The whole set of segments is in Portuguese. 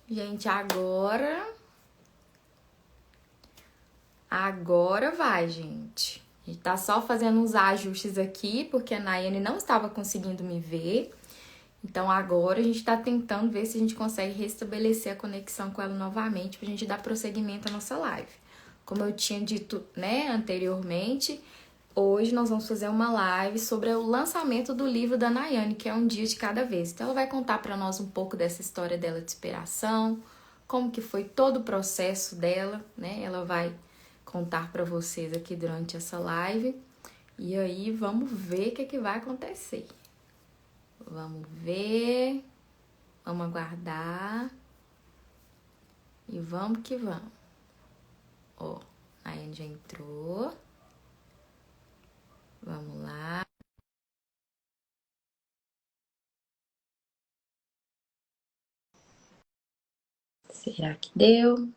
Gente, agora vai, gente. A gente tá só fazendo uns ajustes aqui, porque a Nayane não estava conseguindo me ver. Então agora a gente tá tentando ver se a gente consegue restabelecer a conexão com ela novamente pra gente dar prosseguimento à nossa live. Como eu tinha dito, né, anteriormente, hoje nós vamos fazer uma live sobre o lançamento do livro da Nayane, que é Um Dia de Cada Vez. Então ela vai contar pra nós um pouco dessa história dela de inspiração, como que foi todo o processo dela, né? Ela vai contar pra vocês aqui durante essa live. E aí vamos ver o que vai acontecer. Vamos ver, vamos aguardar e vamos que vamos. Ó, a Anne já entrou. Vamos lá. Será que deu?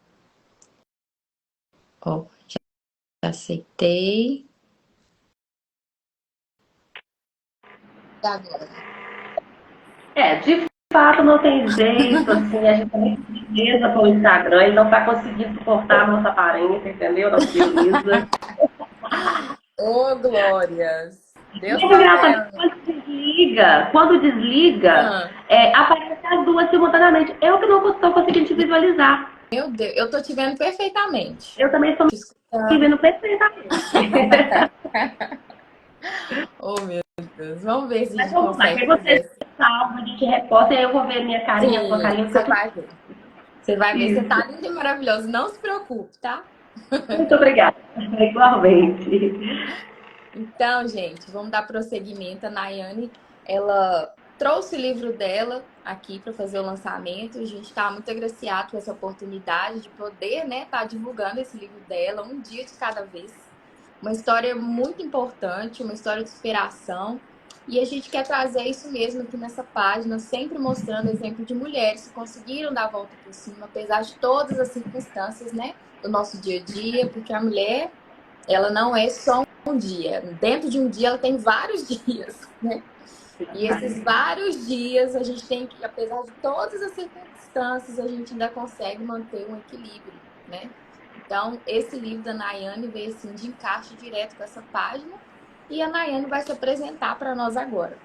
Ó, já aceitei. E agora? De fato não tem jeito, assim, a gente também precisa com o Instagram, ele não tá conseguindo suportar a nossa aparência, entendeu? Não prioriza. Ô, Glórias! Deus E é tá engraçado, vendo. quando desliga, Ah, aparece as duas simultaneamente. Eu que não estou conseguindo te visualizar. meu Deus, eu tô te vendo perfeitamente. Eu também estou Te me escutando. vendo perfeitamente. Oh, meu Deus. Vamos ver se a Mas gente vamos lá, consegue que aí fazer você isso. salva, a gente reposta, e aí eu vou ver minha carinha, sua Sim, carinha, você ficar tudo vai ver. Você vai ver, você tá isso. lindo e maravilhoso. Não se preocupe, tá? Muito obrigada. Igualmente. Então, gente, vamos dar prosseguimento. A Nayane, ela trouxe o livro dela aqui para fazer o lançamento. A gente está muito agraciado com essa oportunidade de poder, né, estar divulgando esse livro dela, um dia de cada vez. Uma história muito importante, uma história de inspiração. E a gente quer trazer isso mesmo aqui nessa página, sempre mostrando exemplo de mulheres que conseguiram dar a volta por cima, apesar de todas as circunstâncias, né, do nosso dia a dia, porque a mulher, ela não é só um dia. Dentro de um dia ela tem vários dias, né? E esses vários dias a gente tem que, apesar de todas as circunstâncias, a gente ainda consegue manter um equilíbrio, né? Então, esse livro da Nayane veio assim de encaixe direto com essa página e a Nayane vai se apresentar para nós agora.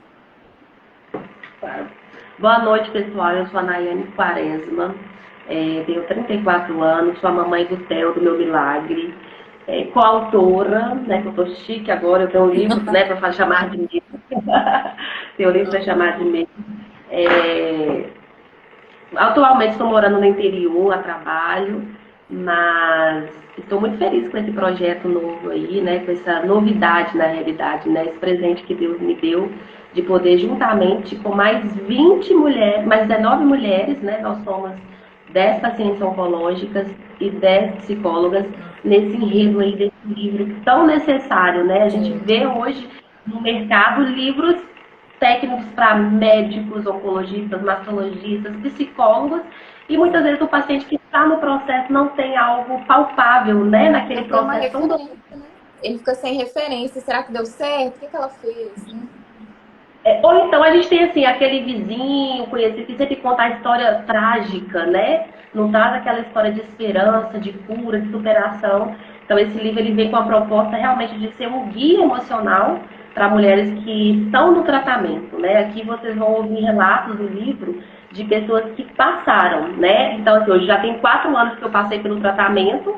Claro. Boa noite, pessoal. Eu sou a Nayane Quaresma, tenho 34 anos, sou a mamãe do Theo, do meu milagre, coautora, né, que eu tô chique agora, eu tenho um livro, né, para chamar de mim. Tenho um livro para chamar de mim. É, Atualmente estou morando no interior a trabalho, mas estou muito feliz com esse projeto novo aí, né? Com essa novidade na realidade, né? Esse presente que Deus me deu de poder juntamente com mais 20 mulheres, mais 19 mulheres, né? Nós somos 10 pacientes oncológicas e 10 psicólogas nesse enredo aí desse livro tão necessário, né? A gente Sim. vê hoje no mercado livros técnicos para médicos, oncologistas, mastologistas, psicólogos, e muitas vezes o paciente que está no processo não tem algo palpável, né, naquele Não tem uma processo tão referência, né? Ele fica sem referência. Será que deu certo? O que ela fez, né? Ou então a gente tem assim, aquele vizinho conhecido que sempre conta a história trágica, né? Não traz aquela história de esperança, de cura, de superação. Então esse livro ele vem com a proposta realmente de ser um guia emocional para mulheres que estão no tratamento, né? Aqui vocês vão ouvir relatos do livro de pessoas que passaram, né? Então assim, hoje já tem 4 anos que eu passei pelo tratamento,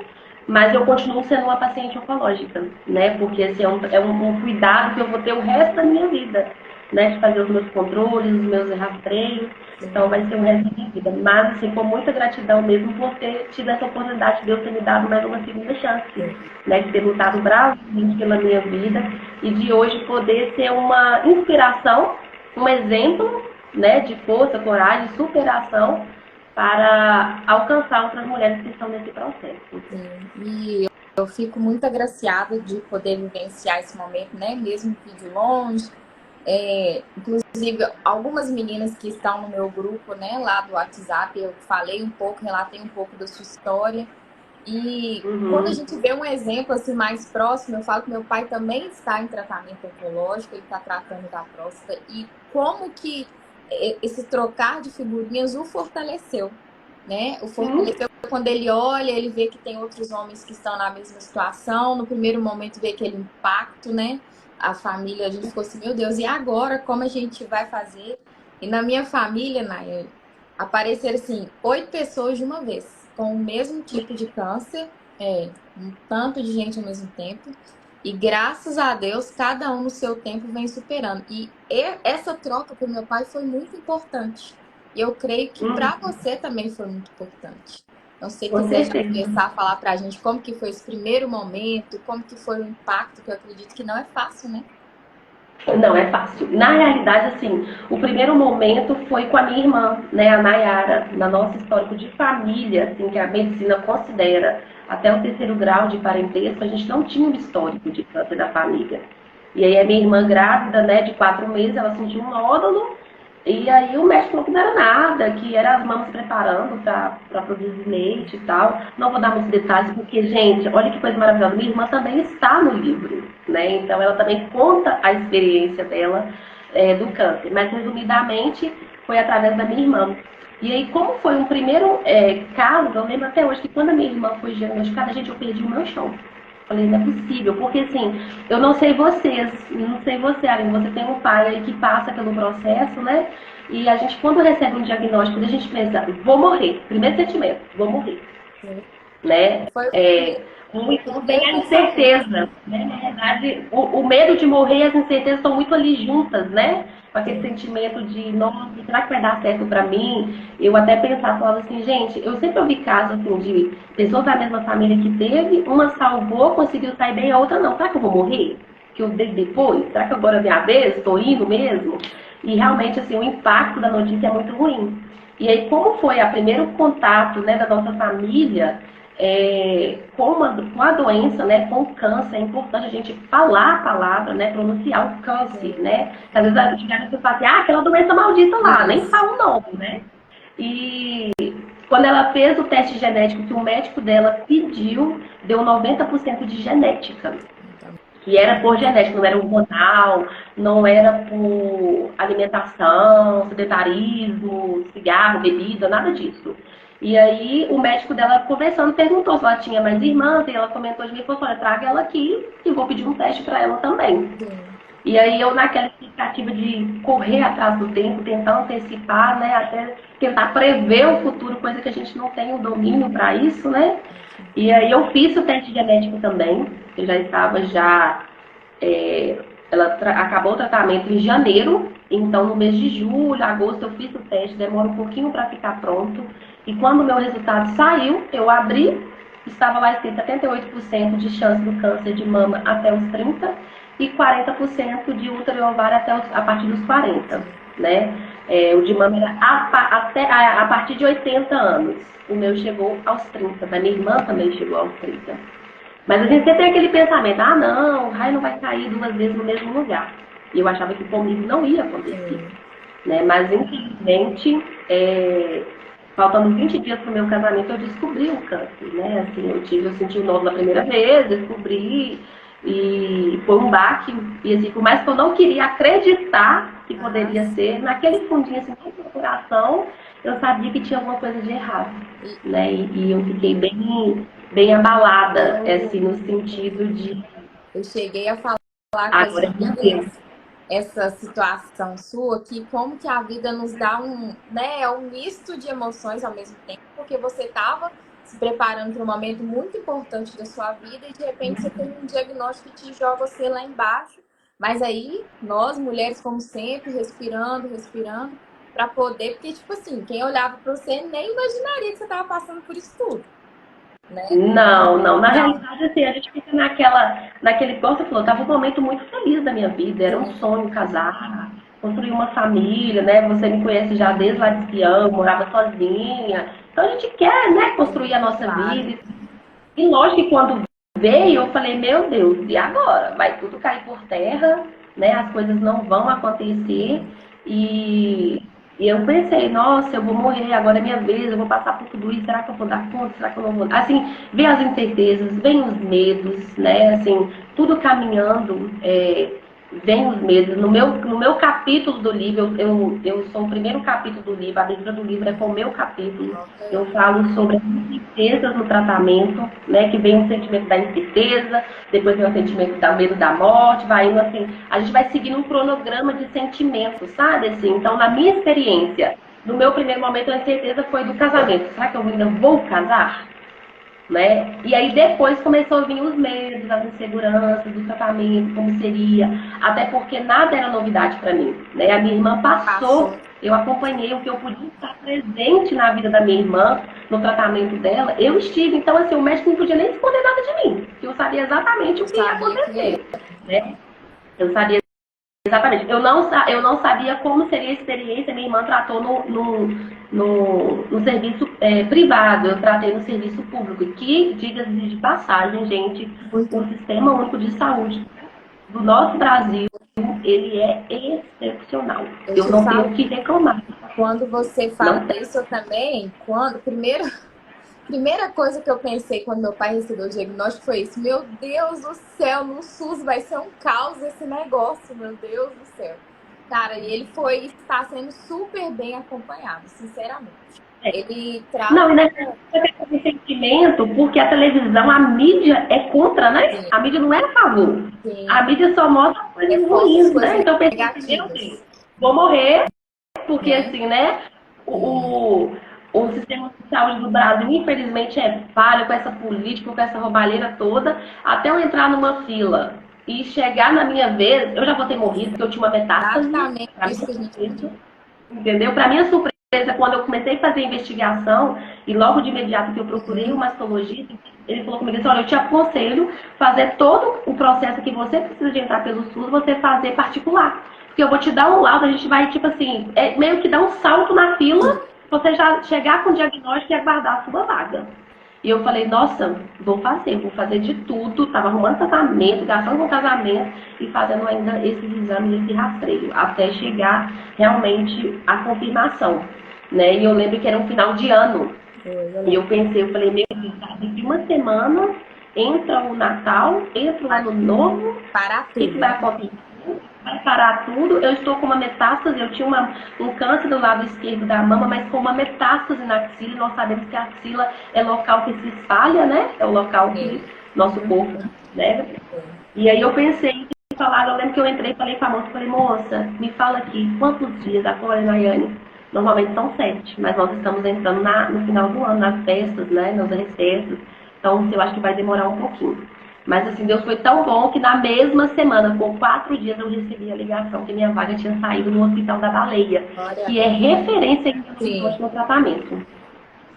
mas eu continuo sendo uma paciente oncológica, né? Porque esse é um cuidado que eu vou ter o resto da minha vida, né? De fazer os meus controles, os meus rastreios. Então vai ser o resto da minha vida. Mas, assim, com muita gratidão mesmo por ter tido essa oportunidade de Deus ter me dado mais uma segunda chance, né? De ter lutado bravamente pela minha vida e de hoje poder ser uma inspiração, um exemplo, né? De força, coragem, superação para alcançar outras mulheres que estão nesse processo. Sim. E eu fico muito agraciada de poder vivenciar esse momento, né? Mesmo que de longe. Inclusive, algumas meninas que estão no meu grupo, né, lá do WhatsApp, eu falei um pouco, relatei um pouco da sua história. E quando a Uhum. gente vê um exemplo assim mais próximo, eu falo que meu pai também está em tratamento oncológico, ele está tratando da próstata, e como que esse trocar de figurinhas o fortaleceu, né? O Sim. fortaleceu quando ele olha, ele vê que tem outros homens que estão na mesma situação. No primeiro momento, vê aquele impacto, né? A família, a gente ficou assim, meu Deus, e agora como a gente vai fazer? E na minha família, Nayane, apareceram assim, 8 pessoas de uma vez, com o mesmo tipo de câncer, um tanto de gente ao mesmo tempo. E graças a Deus, cada um no seu tempo vem superando. E essa troca com meu pai foi muito importante. E eu creio que para Uhum. você também foi muito importante. Então, se você Com quiser já certeza. começar a falar para a gente como que foi esse primeiro momento, como que foi o impacto, que eu acredito que não é fácil, né? Não é fácil. Na realidade, assim, o primeiro momento foi com a minha irmã, né, a Nayara, na nosso histórico de família, assim, que a medicina considera até o terceiro grau de parentesco, a gente não tinha um histórico de câncer da família. E aí a minha irmã grávida, né, de 4 meses, ela sentiu um nódulo. E aí o médico falou que não era nada, que era as mamas preparando para produzir leite e tal. Não vou dar muitos detalhes, porque, gente, olha que coisa maravilhosa. Minha irmã também está no livro, né? Então ela também conta a experiência dela do câncer. Mas, resumidamente, foi através da minha irmã. E aí, como foi um primeiro caso, eu lembro até hoje que quando a minha irmã foi diagnosticada, gente, eu perdi o meu chão. Falei, não é possível, porque assim, eu não sei vocês, não sei você, Aline, você tem um pai aí que passa pelo processo, né? E a gente, quando recebe um diagnóstico, a gente pensa, vou morrer. Primeiro sentimento, vou morrer, né? Foi o Então tem primeiro a pensamento. incerteza, né? Na verdade, o medo de morrer e as incertezas estão muito ali juntas, né? Com aquele sentimento de, nossa, será que vai dar certo pra mim? Eu até pensava, falava assim, gente, eu sempre ouvi casos assim, de pessoas da mesma família que teve, uma salvou, conseguiu sair bem, a outra não. Será que eu vou morrer? Que eu dei depois? Será que agora é minha vez? Estou indo mesmo? E realmente, assim, o impacto da notícia é muito ruim. E aí, como foi o primeiro contato, né, da nossa família com a doença, né, com o câncer, é importante a gente falar a palavra, né, pronunciar o câncer, né? Às vezes a gente fala assim, aquela doença maldita lá, nem Isso. fala o nome, né? E quando ela fez o teste genético que o médico dela pediu, deu 90% de genética. Que era por genética, não era hormonal, não era por alimentação, sedentarismo, cigarro, bebida, nada disso. E aí o médico dela conversando perguntou se ela tinha mais irmãs, e ela comentou de mim e falou, olha, traga ela aqui e vou pedir um teste para ela também. Sim. E aí eu naquela expectativa de correr atrás do tempo, tentar antecipar, né, até tentar prever o futuro, coisa que a gente não tem o domínio para isso, né? E aí eu fiz o teste genético também, eu já estava é, ela acabou o tratamento em janeiro, então no mês de julho, agosto eu fiz o teste, demora um pouquinho para ficar pronto. E quando o meu resultado saiu, eu abri, estava lá escrito 78% de chance do câncer de mama até os 30 e 40% de útero e ovário a partir dos 40, né? O de mama era a partir de 80 anos. O meu chegou aos 30, da minha irmã também chegou aos 30. Mas a gente sempre tem aquele pensamento, não, o raio não vai cair 2 vezes no mesmo lugar. E eu achava que comigo não ia acontecer. Né? Mas, infelizmente, faltando 20 dias para o meu casamento, eu descobri o câncer. Né? Assim, eu senti o nódulo a primeira vez, descobri, e foi um baque. E assim, por mais que eu não queria acreditar que poderia ser, naquele fundinho assim, no meu coração, eu sabia que tinha alguma coisa de errado. Né? E eu fiquei bem abalada, assim, no sentido de Eu cheguei a falar com as agora é Deus. amigas essa situação sua, que como que a vida nos dá um misto de emoções ao mesmo tempo, porque você estava se preparando para um momento muito importante da sua vida e de repente você tem um diagnóstico que te joga você lá embaixo. Mas aí, nós mulheres, como sempre, respirando, respirando, para poder, porque, tipo assim, quem olhava para você nem imaginaria que você estava passando por isso tudo, né? Não. Na Então, realidade, assim, a gente fica naquele, igual você falou, tava um momento muito feliz da minha vida. Era um sonho casar, construir uma família, né? Você me conhece já desde lá de espião, eu morava sozinha. Então a gente quer, né, construir a nossa claro. vida. E lógico que quando veio, eu falei, meu Deus, e agora? Vai tudo cair por terra, né? As coisas não vão acontecer. E, e eu pensei, nossa, eu vou morrer, agora é minha vez, eu vou passar por tudo isso, será que eu vou dar conta? Será que eu não vou? Assim, vem as incertezas, vem os medos, né? Assim, tudo caminhando vem os medos. No meu capítulo do livro, eu sou o primeiro capítulo do livro, a abertura do livro é com o meu capítulo. Eu falo sobre as incertezas no tratamento, né? Que vem o sentimento da incerteza, depois vem o sentimento do medo da morte, vai indo assim. A gente vai seguindo um cronograma de sentimentos, sabe? Assim, então, na minha experiência, no meu primeiro momento, a incerteza foi do casamento. Será que eu ainda vou casar? Né? E aí depois começou a vir os medos, as inseguranças do tratamento, como seria, até porque nada era novidade para mim, né? A minha irmã passou, eu acompanhei o que eu podia estar presente na vida da minha irmã, no tratamento dela, eu estive, então assim, o médico não podia nem esconder nada de mim, porque eu sabia exatamente o que ia acontecer, né? Eu sabia exatamente. Eu não sabia como seria a experiência. Minha irmã tratou no serviço privado, eu tratei no serviço público. Que, diga-se de passagem, gente, o Sistema Único de Saúde do nosso Brasil, ele é excepcional. Eu não tenho o que reclamar. Quando você fala isso, eu também, primeira coisa que eu pensei quando meu pai recebeu o diagnóstico foi isso. Meu Deus do céu, no SUS vai ser um caos esse negócio, meu Deus do céu. Cara, e ele está sendo super bem acompanhado, sinceramente. Ele trata... Não, e nesse sentimento, porque a televisão, a mídia é contra, né? Sim. A mídia não é a favor. Sim. A mídia só mostra coisas ruins, né? Então eu pensei, meu Deus, vou morrer, porque assim, né? O sistema de saúde do Brasil, infelizmente, é falho com essa política, com essa roubalheira toda. Até eu entrar numa fila e chegar na minha vez, eu já vou ter morrido, porque eu tinha uma metástase. Entendeu? Para minha surpresa, quando eu comecei a fazer a investigação, e logo de imediato que eu procurei um mastologista, ele falou comigo assim, olha, eu te aconselho fazer todo o processo que você precisa de entrar pelo SUS, você fazer particular. Porque eu vou te dar um laudo, a gente vai, tipo assim, meio que dar um salto na fila, você já chegar com o diagnóstico e aguardar a sua vaga. E eu falei, nossa, vou fazer de tudo. Tava arrumando casamento, gastando com casamento e fazendo ainda esses exames, esse rastreio, até chegar realmente a confirmação, né? E eu lembro que era um final de ano. E eu falei, meu Deus, daqui uma semana entra o Natal, entra o Ano Novo, o que vai acontecer? Vai parar tudo. Eu estou com uma metástase, eu tinha um câncer do lado esquerdo da mama, mas com uma metástase na axila. Nós sabemos que a axila é local que se espalha, né? É o local que nosso corpo, né? E aí eu pensei em falar, eu lembro que eu entrei e falei com a moça, moça, me fala aqui, quantos dias agora, Nayane? Normalmente são 7, mas nós estamos entrando no final do ano, nas festas, né? Nos recessos. Então, eu acho que vai demorar um pouquinho. Mas assim, Deus foi tão bom que na mesma semana, com 4 dias, eu recebi a ligação que minha vaga tinha saído no Hospital da Baleia, que é referência no tratamento.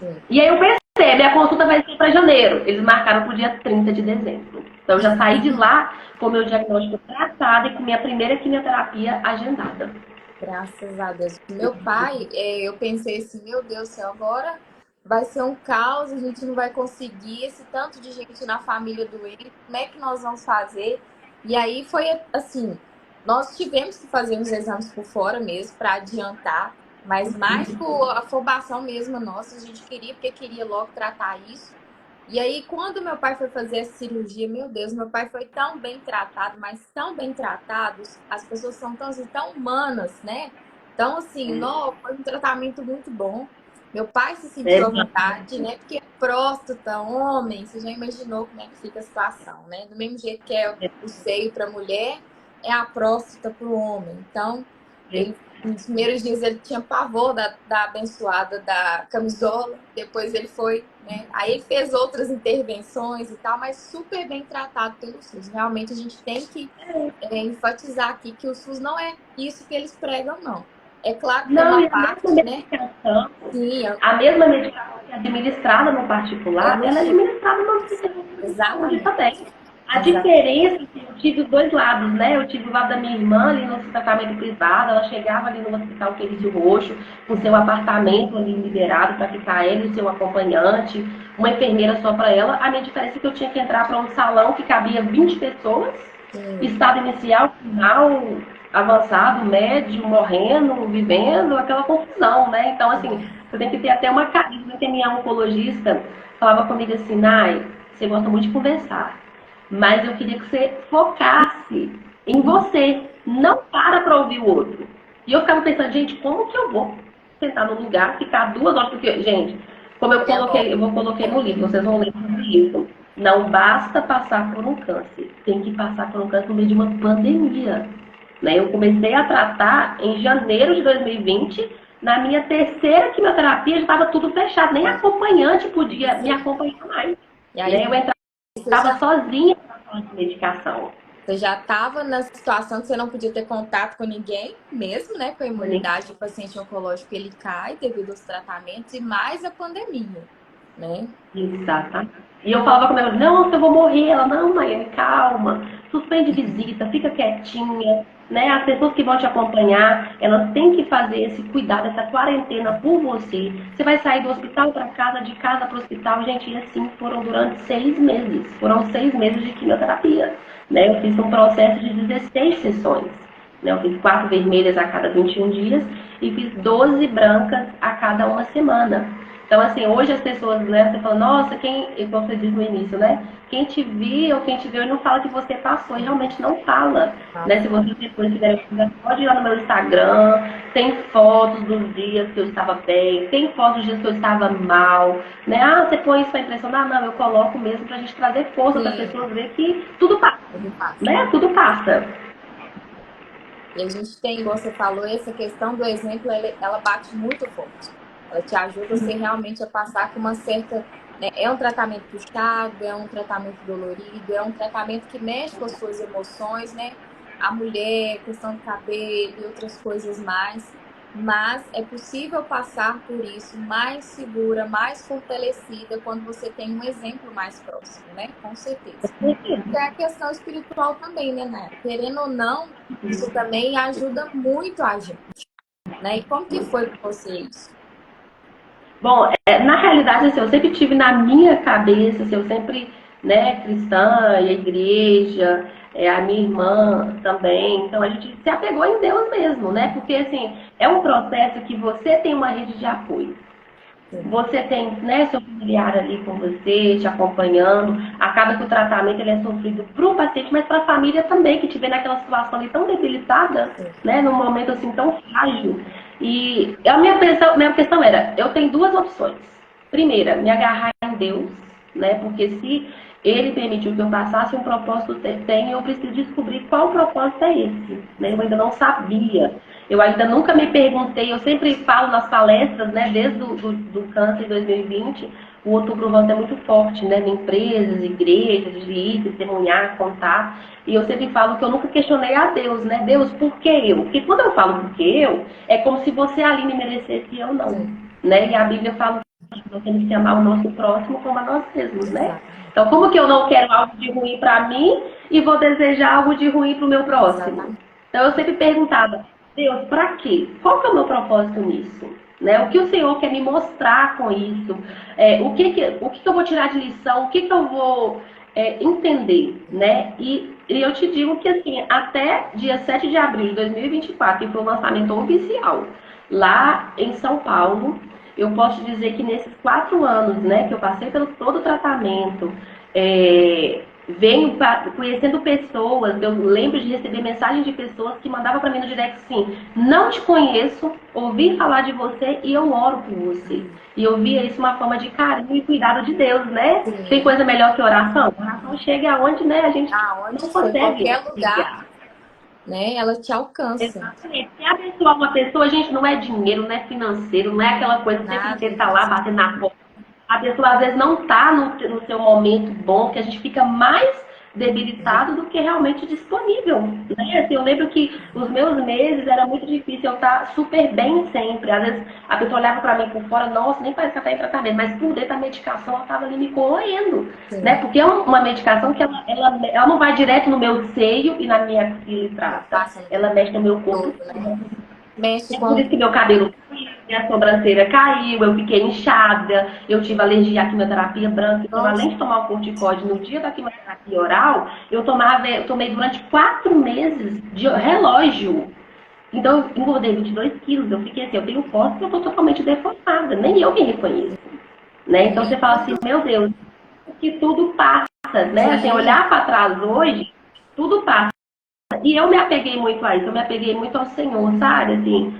Sim. E aí eu pensei, minha consulta vai ser para janeiro. Eles marcaram para o dia 30 de dezembro. Então eu já saí de lá com meu diagnóstico tratado e com minha primeira quimioterapia agendada. Graças a Deus. Meu pai, eu pensei assim, meu Deus do céu, agora vai ser um caos, a gente não vai conseguir, esse tanto de gente na família doente, como é que nós vamos fazer? E aí foi assim, nós tivemos que fazer uns exames por fora mesmo para adiantar, mas mais por afobação mesmo nossa, a gente queria, porque queria logo tratar isso. E aí, quando meu pai foi fazer a cirurgia, meu Deus, meu pai foi tão bem tratado, mas tão bem tratado, as pessoas são tão, assim, tão humanas, né? Então, assim, não, foi um tratamento muito bom. Meu pai se sentiu à vontade, né? Porque próstata, homem, você já imaginou como é que fica a situação, né? Do mesmo jeito que é o seio para a mulher, é a próstata para o homem. Então, nos primeiros dias ele tinha pavor da abençoada da camisola, depois ele foi, né? Aí ele fez outras intervenções e tal, mas super bem tratado pelo SUS. Realmente a gente tem que enfatizar aqui que o SUS não é isso que eles pregam, não. É claro que não, tem uma parte, né? Sim, a mesma medicação que é administrada no particular, ela é administrada no sistema de saúde também. A diferença é que eu tive os dois lados, né? Eu tive o lado da minha irmã ali no tratamento privado, ela chegava ali no hospital Quericeu Roxo, com seu apartamento ali liberado para ficar ela e seu acompanhante, uma enfermeira só para ela. A minha diferença é que eu tinha que entrar para um salão que cabia 20 pessoas, estado inicial, final, avançado, médio, morrendo, vivendo, aquela confusão, né? Então, assim, eu tenho que ter até uma carisma, que a minha oncologista falava comigo assim, Nai, você gosta muito de conversar, mas eu queria que você focasse em você. Não para ouvir o outro. E eu ficava pensando, gente, como que eu vou sentar no lugar, ficar 2 horas? Porque, gente, como eu coloquei no livro, vocês vão ler sobre isso. Não basta passar por um câncer, tem que passar por um câncer no meio de uma pandemia. Né? Eu comecei a tratar em janeiro de 2020, na minha terceira quimioterapia já estava tudo fechado, nem acompanhante podia me acompanhar mais. E aí, né? Eu estava sozinha na medicação. Você já estava na situação que você não podia ter contato com ninguém, mesmo, né? Com a imunidade do paciente oncológico, ele cai devido aos tratamentos e mais a pandemia, né? Exatamente. E eu falava com ela, não, eu vou morrer. Ela, não, Maiane, calma, suspende visita, fica quietinha, né? As pessoas que vão te acompanhar, elas têm que fazer esse cuidado, essa quarentena por você. Você vai sair do hospital para casa, de casa para o hospital, gente, e assim foram durante 6 meses. Foram 6 meses de quimioterapia, né? Eu fiz um processo de 16 sessões. Né? Eu fiz 4 vermelhas a cada 21 dias e fiz 12 brancas a cada 1 semana. Então, assim, hoje as pessoas, né, você fala, nossa, como você disse no início, né? Quem te viu ou quem te viu, não fala que você passou, e realmente não fala. Né? Se você depois tiver, pode ir lá no meu Instagram, tem fotos dos dias que eu estava bem, tem fotos dos dias que eu estava mal, né? Ah, você põe isso para impressionar? Não, eu coloco mesmo pra gente trazer força para as pessoas ver que tudo passa, né? Tudo passa. E a gente tem, como você falou, essa questão do exemplo, ela bate muito forte. Ela te ajuda você realmente a passar com uma certa... Né? É um tratamento puxado, é um tratamento dolorido, é um tratamento que mexe com as suas emoções, né? A mulher, questão do cabelo e outras coisas mais. Mas é possível passar por isso mais segura, mais fortalecida quando você tem um exemplo mais próximo, né? Com certeza. E é a questão espiritual também, né, Nara? Querendo ou não, isso também ajuda muito a gente, né? E como que foi com você isso? Bom, na realidade, assim, eu sempre tive na minha cabeça, assim, eu sempre, né, cristã, e a igreja, a minha irmã também, então a gente se apegou em Deus mesmo, né? Porque, assim, é um processo que você tem uma rede de apoio. Você tem, né, seu familiar ali com você, te acompanhando. Acaba que o tratamento ele é sofrido para o paciente, mas para a família também, que te vê naquela situação ali tão debilitada, né, num momento assim tão frágil. E a minha questão era, eu tenho 2 opções. Primeira, me agarrar em Deus, né, porque se Ele permitiu que eu passasse um propósito tem, eu preciso descobrir qual propósito é esse. Né? Eu ainda não sabia. Eu ainda nunca me perguntei, eu sempre falo nas palestras, né, desde do câncer de 2020, o Outubro Rosa é muito forte, né, em empresas, igrejas, de ir, testemunhar, contar. E eu sempre falo que eu nunca questionei a Deus, né? Deus, por que eu? Porque quando eu falo por que eu, é como se você ali me merecesse e eu não. Né? E a Bíblia fala que nós temos que amar o nosso próximo como a nós mesmos, né? Então, como que eu não quero algo de ruim para mim e vou desejar algo de ruim para o meu próximo? Então, eu sempre perguntava, Deus, para quê? Qual que é o meu propósito nisso? Né? O que o Senhor quer me mostrar com isso? O que eu vou tirar de lição? O que eu vou entender? Né? E eu te digo que, assim, até dia 7 de abril de 2024, que foi o lançamento oficial, lá em São Paulo, eu posso dizer que nesses 4 anos, né, que eu passei pelo todo o tratamento, venho conhecendo pessoas, eu lembro de receber mensagens de pessoas que mandavam para mim no direct assim, não te conheço, ouvi falar de você e eu oro por você. E eu via isso uma forma de carinho e cuidado de Deus, né? Sim. Tem coisa melhor que oração? A oração chega aonde, né, a gente não consegue. Em qualquer lugar, né? Ela te alcança. Exatamente. Se abençoar uma pessoa, gente, não é dinheiro, não é financeiro, não é aquela coisa sempre que tá lá batendo na porta. A pessoa às vezes não está no seu momento bom, que a gente fica mais debilitado do que realmente disponível. Né? Assim, eu lembro que os meus meses era muito difícil eu estar super bem sempre. Às vezes a pessoa olhava para mim por fora, nossa, nem parece que ela está em tratamento, mas por dentro da medicação ela estava ali me corroendo. Né? Porque é uma medicação que ela não vai direto no meu seio e na minha axila e traça. Ela mexe no meu corpo. Mexe por isso que meu cabelo caiu, minha sobrancelha caiu, eu fiquei inchada, eu tive alergia à quimioterapia branca. Então, além de tomar o corticóide no dia da quimioterapia oral, eu tomei durante 4 meses de relógio. Então, eu engordei 22 quilos. Eu fiquei assim, eu tenho foto que eu estou totalmente deformada. Nem eu me reconheço. Né? Então, você fala assim, meu Deus, que tudo passa. Né? Assim, olhar para trás hoje, tudo passa. E eu me apeguei muito a isso, eu me apeguei muito ao Senhor, sabe? Assim,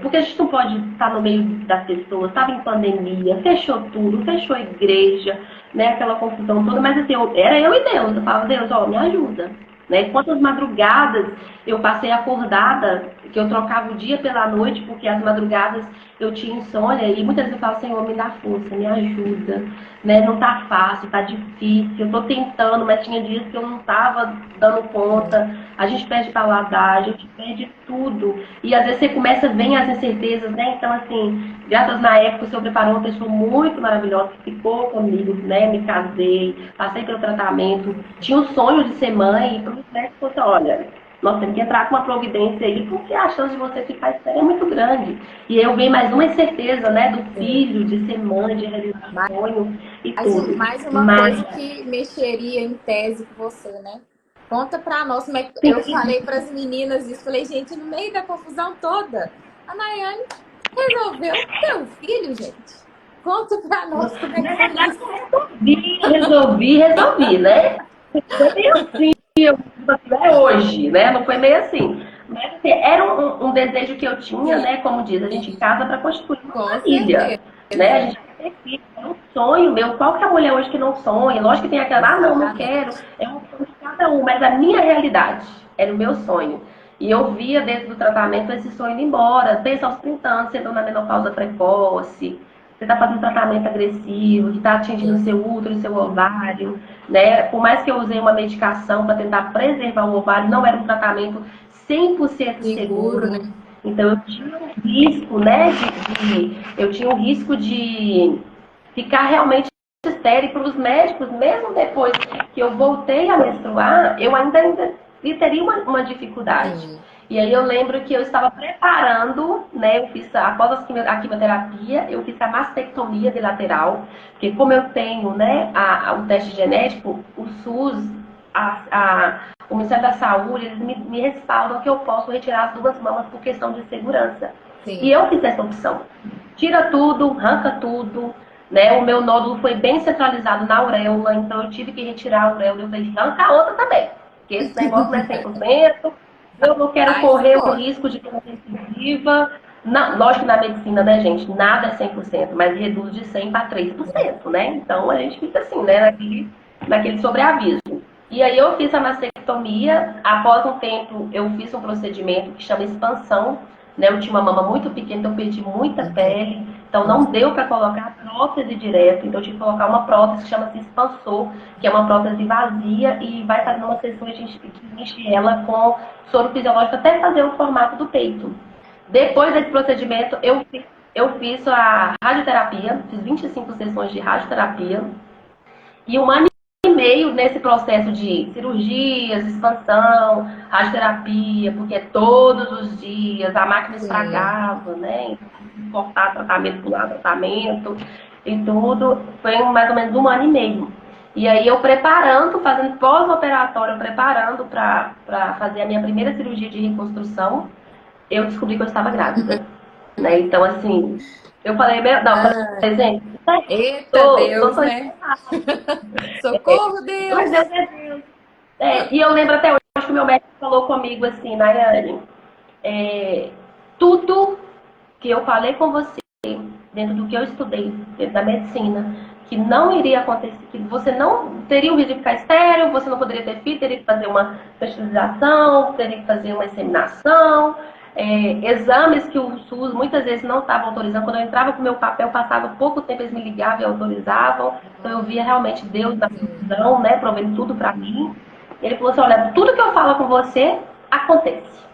porque a gente não pode estar no meio das pessoas, estava em pandemia, fechou tudo, fechou a igreja, né? Aquela confusão toda, mas assim, era eu e Deus, eu falava, Deus, ó, me ajuda. Né? Quantas madrugadas eu passei acordada, que eu trocava o dia pela noite, porque as madrugadas eu tinha insônia, e muitas vezes eu falo, Senhor, me dá força, me ajuda, né? Não tá fácil, tá difícil, eu tô tentando, mas tinha dias que eu não tava dando conta, a gente perde paladar, a gente perde tudo, e às vezes você começa a ver as incertezas, né? Então, assim, graças na época o Senhor preparou uma pessoa muito maravilhosa que ficou comigo, né? Me casei, passei pelo tratamento, tinha o sonho de ser mãe, e para os médicos fosse, olha, nós temos que entrar com uma providência aí, porque a chance de você ficar estéril é muito grande. E eu ganhei mais uma incerteza, né, do filho, de ser mãe, de realizar sonho e tudo. Mais uma Mas, coisa que mexeria em tese com você, né? Conta pra nós como é que eu sim, falei para as meninas isso. Falei, gente, no meio da confusão toda, a Nayane resolveu ter um filho, gente. Conta pra nós como é que foi isso. resolvi, né? Foi meio assim, é hoje, né? Não foi meio assim. Mas assim, era um desejo que eu tinha, né? Como diz, a gente Sim, casa para constituir uma com família, né? A certeza. gente quer ter filho, é um sonho meu. Qual que é a mulher hoje que não sonha? Lógico que tem aquela, ah, não, não quero. Exatamente. É um sonho de cada um, mas a minha realidade era o meu sonho. E eu via dentro do tratamento esse sonho indo embora. Pensa aos 30 anos, você entrou na menopausa precoce, você está fazendo tratamento agressivo, que está atingindo o seu útero, o seu ovário, né? Por mais que eu usei uma medicação para tentar preservar o ovário, não era um tratamento 100% Seguro, né? seguro. Então eu tinha um risco, né, eu tinha um risco de ficar realmente estéril para os médicos, mesmo depois que eu voltei a menstruar, eu ainda teria uma dificuldade. Sim. E aí eu lembro que eu estava preparando, né? Eu fiz, após a quimioterapia, eu fiz a mastectomia bilateral, porque como eu tenho, né, o teste genético, o SUS, o Ministério da Saúde, eles me respaldam que eu posso retirar as duas mamas por questão de segurança. E Sim. eu fiz essa opção. Tira tudo, arranca tudo, né? O meu nódulo foi bem centralizado na auréola, então eu tive que retirar a auréola. Eu falei, arranca a outra também, porque esse negócio não é 100%. Eu não quero Faz correr o igual. risco de ter uma recidiva. Lógico que na medicina, né, gente, nada é 100%, mas reduz de 100 para 3%, né? Então a gente fica assim, né, naquele sobreaviso. E aí eu fiz a mastectomia. Após um tempo, eu fiz um procedimento que chama expansão, né? Eu tinha uma mama muito pequena, então eu perdi muita pele. Então não deu para colocar prótese direto. Então eu tive que colocar uma prótese que chama-se expansor, que é uma prótese vazia e vai fazer uma sessão de enche ela com soro fisiológico até fazer o formato do peito. Depois desse procedimento, eu fiz a radioterapia, fiz 25 sessões de radioterapia. E um ano e meio nesse processo de cirurgias, expansão, radioterapia, porque todos os dias a máquina Sim. estragava, né? Cortar tratamento, pular tratamento e tudo. Foi mais ou menos um ano e meio. E aí eu preparando, fazendo pós-operatório, preparando para fazer a minha primeira cirurgia de reconstrução, eu descobri que eu estava grávida. Né? Então, assim, eu falei, não, eu Ah, falei, gente, eita tô Deus, sonhando. né? Socorro, Mas Deus! Deus é Deus. E eu lembro até hoje que o meu médico falou comigo assim, Nayane, tudo que eu falei com você, dentro do que eu estudei, dentro da medicina, que não iria acontecer, que você não teria o risco de ficar estéril, você não poderia ter filho, teria que fazer uma fertilização, teria que fazer uma inseminação, exames que o SUS muitas vezes não estava autorizando. Quando eu entrava com o meu papel, passava pouco tempo, eles me ligavam e autorizavam. Então eu via realmente Deus na provisão, né, provendo tudo para mim. Ele falou assim, olha, tudo que eu falo com você, acontece.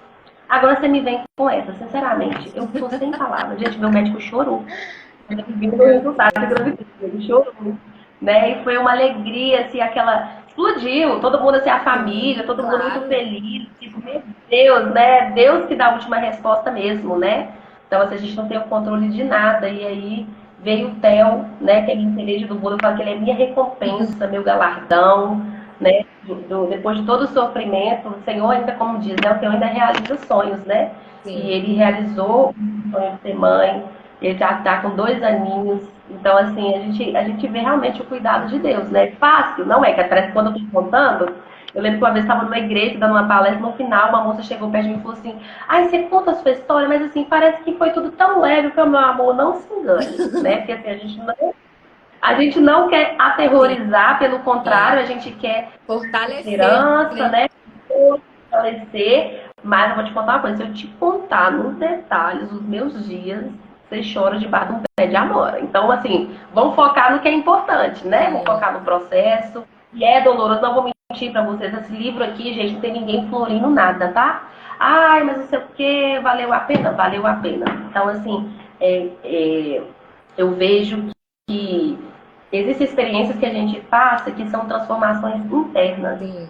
Agora você me vem com essa, sinceramente, eu tô sem palavras. Gente, meu médico chorou. Ele viu o Meu resultado da Deus. gravidez, ele chorou. Né? E foi uma alegria, assim, aquela. Explodiu, todo mundo, assim, a família, Sim, todo mundo muito claro. feliz. Tipo, meu Deus, né? Deus que dá a última resposta mesmo, né? Então, assim, a gente não tem o controle de nada. E aí veio o Theo, né? Que é minha cereja do bolo, eu falo que ele é minha recompensa, meu galardão, né? Depois de todo o sofrimento, o Senhor ainda, como diz, né? O Senhor ainda realiza sonhos, né? E Sim. ele realizou o sonho de ser mãe, ele já está com 2 aninhos. Então, assim, a gente vê realmente o cuidado de Deus, né? Fácil, não é? Que parece que quando eu estou contando, Eu lembro que uma vez estava numa igreja, dando uma palestra, no final uma moça chegou perto de mim e falou assim, ai, você conta a sua história, mas assim, parece que foi tudo tão leve. Eu falei, meu amor, não se engane, né? Porque assim, a gente não quer Sim, aterrorizar, pelo é. contrário, a gente quer Fortalecer, esperança, né? né? Fortalecer. Mas eu vou te contar uma coisa, se eu te contar nos detalhes os meus dias, você chora debaixo de um pé de amora. Então, assim, vamos focar no que é importante, né? Vamos É, focar no processo. E é doloroso, não vou mentir pra vocês. Esse livro aqui, gente, não tem ninguém florindo nada, tá? Ai, mas não sei o que, valeu a pena? Valeu a pena. Então, assim, eu vejo que existem experiências que a gente passa que são transformações internas. sim.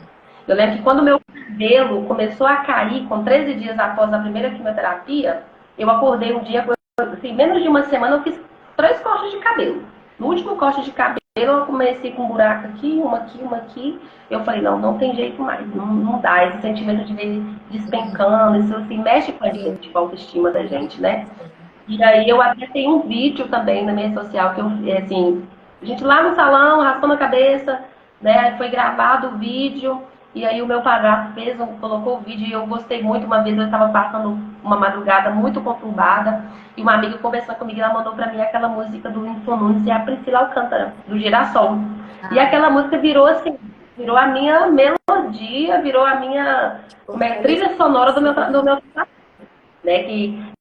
Eu lembro que quando meu cabelo começou a cair, com 13 dias após a primeira quimioterapia, eu acordei um dia, assim, menos de uma semana, eu fiz 3 cortes de cabelo. No último corte de cabelo, eu comecei com um buraco aqui, uma aqui, uma aqui. Eu falei, não, não tem jeito mais, não dá. Esse sentimento de ver Uhum, despencando, isso assim, mexe com a sim, gente, com a autoestima da gente, né? sim. E aí eu até tenho um vídeo também na minha social que eu, assim, a gente lá no salão, raspando a cabeça, né? Foi gravado o vídeo e aí o meu padrasto colocou o vídeo e eu gostei muito. Uma vez eu estava passando uma madrugada muito conturbada e uma amiga conversando comigo, ela mandou para mim aquela música do Whindersson Nunes e a Priscila Alcântara, do Girassol. E Ah, aquela música virou assim, virou a minha melodia, virou a minha, como é, fortalecer. trilha sonora do meu, né? Que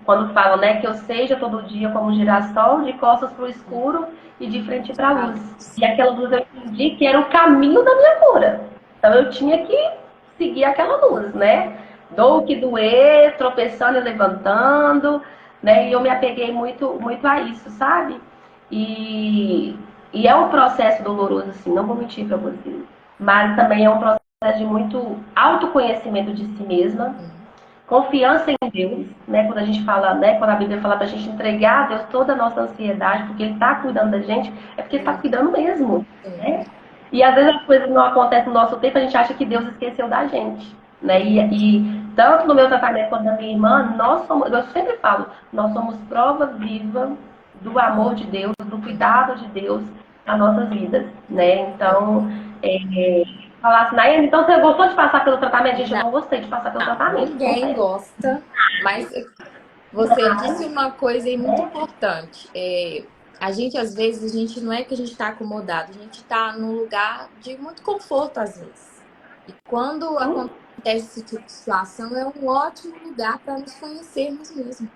quando falam, né, que eu seja todo dia como um girassol, de costas para o escuro e de frente para a A luz. luz. E aquela luz eu entendi que era o caminho da minha cura. Então eu tinha que seguir aquela luz, né? Dou o que doer, tropeçando e levantando, né? E eu me apeguei muito, muito a isso, sabe? E, e é um processo doloroso, assim, não vou mentir para você. Mas também é um processo de muito autoconhecimento de si mesma, Sim, confiança em Deus, né? Quando a gente fala, né? Quando a Bíblia fala para a gente entregar a Deus toda a nossa ansiedade, porque Ele está cuidando da gente, é porque Ele está sim, cuidando mesmo, sim. né? E às vezes as coisas não acontecem no nosso tempo, a gente acha que Deus esqueceu da gente, né? E tanto no meu tratamento quanto na minha irmã, eu sempre falo, nós somos prova viva do amor de Deus, do cuidado de Deus nas nossas vidas, né? Então, falar assim, Nayane, então você gostou de passar pelo tratamento? Gente, eu Não, não gostei de passar pelo tratamento, ninguém confesso. gosta, mas você disse uma coisa aí muito Né? importante. A gente, às vezes, a gente não é que a gente está acomodado, a gente está num lugar de muito conforto, às vezes. E quando Sim, acontece esse tipo de situação, é um ótimo lugar para nos conhecermos mesmo.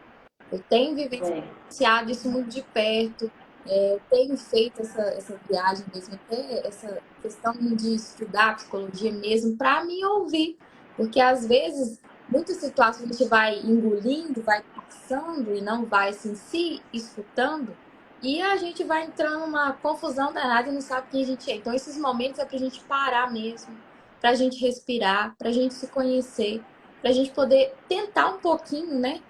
Eu tenho é, vivenciado isso muito de perto, eu tenho feito essa viagem mesmo, até essa questão de estudar psicologia mesmo, para me ouvir. Porque às vezes, muitas situações a gente vai engolindo, vai passando e não vai assim, se escutando, e a gente vai entrando numa confusão danada e não sabe quem a gente é. Então, esses momentos é para a gente parar mesmo, para a gente respirar, para a gente se conhecer, para a gente poder tentar um pouquinho, né?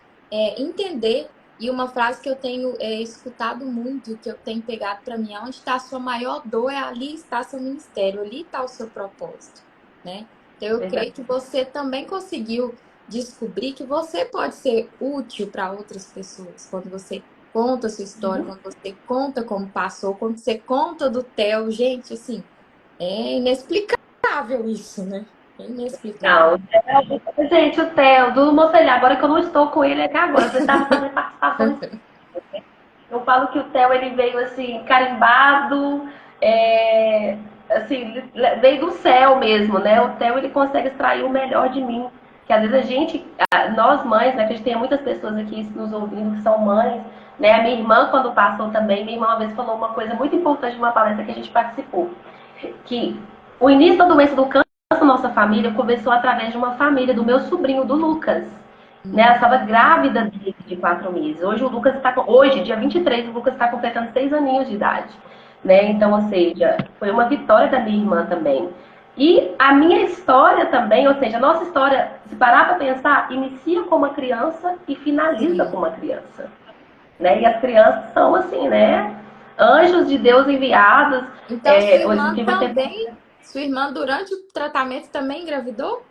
Entender. E uma frase que eu tenho escutado muito, que eu tenho pegado para mim, onde está a sua maior dor, ali está seu ministério, ali está o seu propósito, né? Então eu creio verdade. que você também conseguiu descobrir que você pode ser útil para outras pessoas quando você conta a sua história, Uhum. quando você conta como passou, quando você conta do Theo, gente, assim, é inexplicável isso, né? É inexplicável. Não, gente, o Theo, do Mocelhar, agora que eu não estou com ele até agora, você estava fazendo participações. Eu falo que o Theo, ele veio assim, carimbado, assim, veio do céu mesmo, né? O Theo, ele consegue extrair o melhor de mim. Que às vezes a gente, nós mães, né, que a gente tem muitas pessoas aqui nos ouvindo que são mães, né? A minha irmã, quando passou também, minha irmã uma vez falou uma coisa muito importante numa palestra que a gente participou, que o início da doença do câncer na nossa família começou através de uma família, do meu sobrinho, do Lucas. Né? Ela estava grávida dele de 4 meses. Hoje o Lucas está hoje, dia 23, o Lucas está completando 6 aninhos de idade. Né? Então, ou seja, foi uma vitória da minha irmã também. E a minha história também, ou seja, a nossa história, se parar para pensar, inicia com uma criança e finaliza com Sim. uma criança. Né? E as crianças são assim, né? Anjos de Deus enviados. Então, Hoje eu tive até. sua irmã durante o tratamento também engravidou?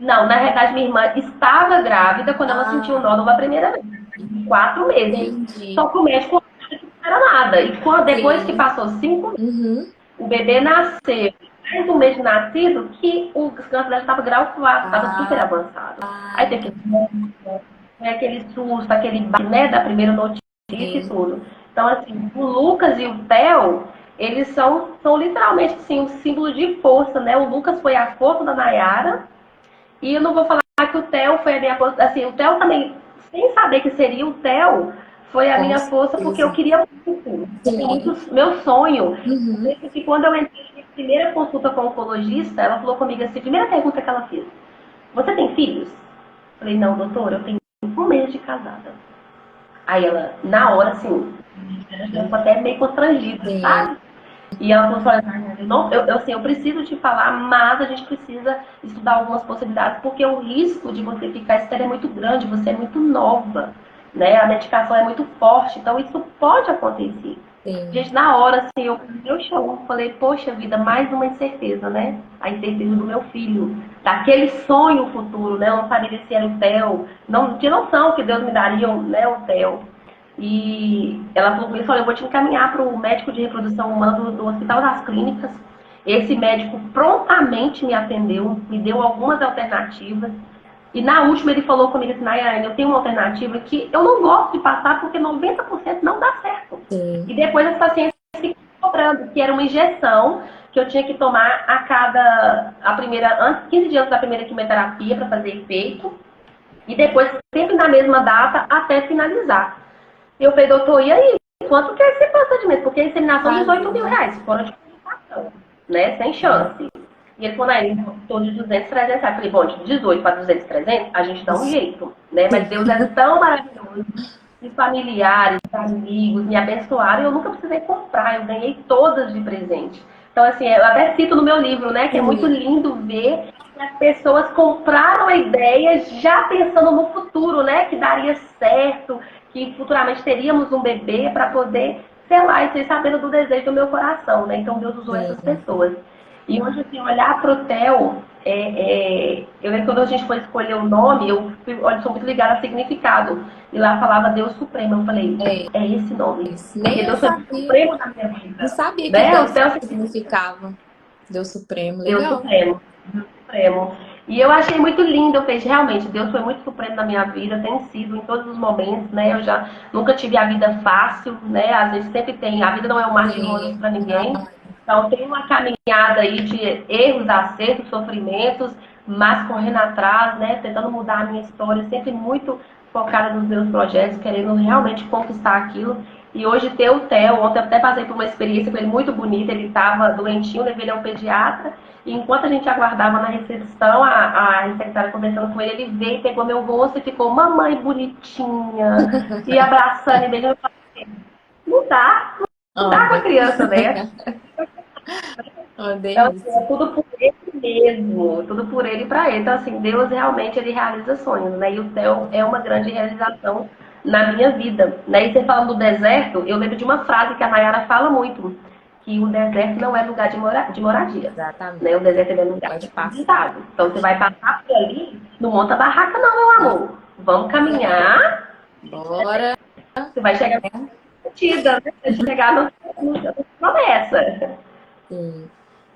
Não, na verdade, minha irmã estava grávida quando ela sentiu o Ah, nódulo a primeira vez, em 4 meses. Só entendi. que o médico não era nada. E depois que Sim. passou 5 meses, Uhum. o bebê nasceu. mais um mês de nascido que o câncer dela estava grau 4, estava super Ah, avançado. Aí ah, teve aquele susto, aquele né, da primeira notícia e entendi. tudo. Então, assim, o Lucas e o Theo, eles são literalmente assim, um símbolo de força, né? O Lucas foi a força da Nayara, e eu não vou falar que o Theo foi a minha força. Assim, o Theo também, sem saber que seria o Theo, foi a Com minha força porque eu certeza. queria muito. Eu tenho Sim. muito meu sonho. Uhum. Que quando eu entrei na primeira consulta com o oncologista, ela falou comigo assim, primeira pergunta que ela fez: você tem filhos? Eu falei, não, doutora, eu tenho um mês de casada. Aí ela, na hora, assim, ela ficou até meio constrangida, Sim. sabe? E ela falou assim, não, assim, eu preciso te falar, mas a gente precisa estudar algumas possibilidades, porque o risco de você ficar estéril é muito grande, você é muito nova, né? A medicação é muito forte, então isso pode acontecer. Sim. Gente, na hora, assim, eu chamo, falei, poxa vida, mais uma incerteza, né? A incerteza do meu filho, daquele sonho futuro, né? Eu não sabia se era o Theo, não tinha noção que Deus me daria, né, o Theo. E ela falou comigo, olha, eu vou te encaminhar para o médico de reprodução humana do Hospital das Clínicas. Esse médico prontamente me atendeu, me deu algumas alternativas. E na última ele falou comigo assim, Nayane, eu tenho uma alternativa que eu não gosto de passar porque 90% não dá certo. Sim. E depois as pacientes ficam cobrando, que era uma injeção que eu tinha que tomar antes, 15 dias da primeira quimioterapia para fazer efeito. E depois, sempre na mesma data, até finalizar. E eu falei, doutor, e aí? Quanto que é esse procedimento? Porque a inseminação é 18 Fazer, mil né? reais, fora de comunicação, né? Sem Sim. chance. E ele falou, em torno de 200, 300 reais. Eu falei, bom, de 18 para 200, 300, a gente dá um jeito, né? Mas Deus é tão maravilhoso. E familiares, amigos me abençoaram e eu nunca precisei comprar, eu ganhei todas de presente. Então, assim, eu até cito no meu livro, né, que é muito Sim. lindo ver que as pessoas compraram a ideia já pensando no futuro, né, que daria certo, que futuramente teríamos um bebê para poder selar isso aí, sabendo do desejo do meu coração, né? Então, Deus usou essas Sim. pessoas. E hoje, assim, olhar para o Theo, eu lembro que quando a gente foi escolher o nome, eu sou muito ligada a significado. E lá falava Deus Supremo. Eu falei, É é esse nome. isso. Nem Porque eu Deus foi o sabia. Supremo da minha Não vida. sabia que Né? O Deus Theo significava. Deus Supremo. Deus Legal. Supremo. Deus Supremo. E eu achei muito lindo, eu falei, realmente, Deus foi muito supremo na minha vida, tem sido em todos os momentos, né? Eu já nunca tive a vida fácil, né? Às vezes sempre tem, a vida não é um mar de rosas Sim. para ninguém. Então tem uma caminhada aí de erros, acertos, sofrimentos, mas correndo atrás, né? Tentando mudar a minha história, sempre muito focada nos meus projetos, querendo realmente conquistar aquilo. E hoje ter o Theo, ontem eu até passei por uma experiência com ele muito bonita, ele estava doentinho, levei ele ao pediatra, e enquanto a gente aguardava na recepção, a secretária conversando com ele, ele veio, pegou meu rosto e ficou, mamãe bonitinha, e abraçando e beijando. Não dá com a Amo. criança, né? Uma Então, assim, é delícia. tudo por ele mesmo, tudo por ele e para ele. Então, assim, Deus realmente ele realiza sonhos, né? E o céu é uma grande realização na minha vida, né? E você falando do deserto, eu lembro de uma frase que a Nayara fala muito, que o deserto não é lugar de moradia, né? O Exatamente. deserto é lugar de Pode passar. aprendizado. Então, você vai passar por ali, não monta barraca não, meu Não. amor. Vamos caminhar, Bora. você vai chegar Né? partida, né? Vai chegar no promessa. Sim.